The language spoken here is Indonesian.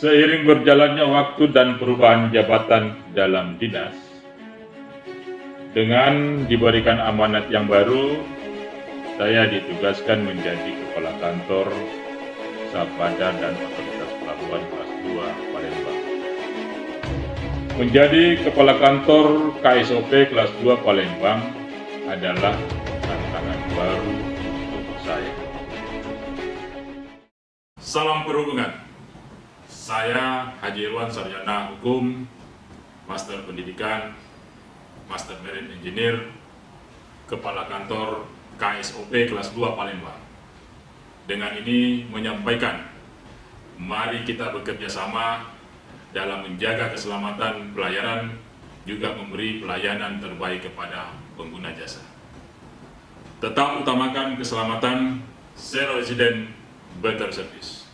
Seiring berjalannya waktu dan perubahan jabatan dalam dinas, dengan diberikan amanat yang baru, saya ditugaskan menjadi Kepala Kantor Sabada dan Otoritas Pelabuhan Kelas 2 Palembang. Menjadi Kepala Kantor KSOP Kelas 2 Palembang adalah tantangan baru untuk saya. Salam perhubungan. Saya Haji Irwan, Sarjana Hukum, Master Pendidikan, Master Marine Engineer, Kepala Kantor KSOP Kelas 2 Palembang. Dengan ini menyampaikan, mari kita bekerja sama dalam menjaga keselamatan pelayaran, juga memberi pelayanan terbaik kepada pengguna jasa. Tetap utamakan keselamatan, zero incident, better service.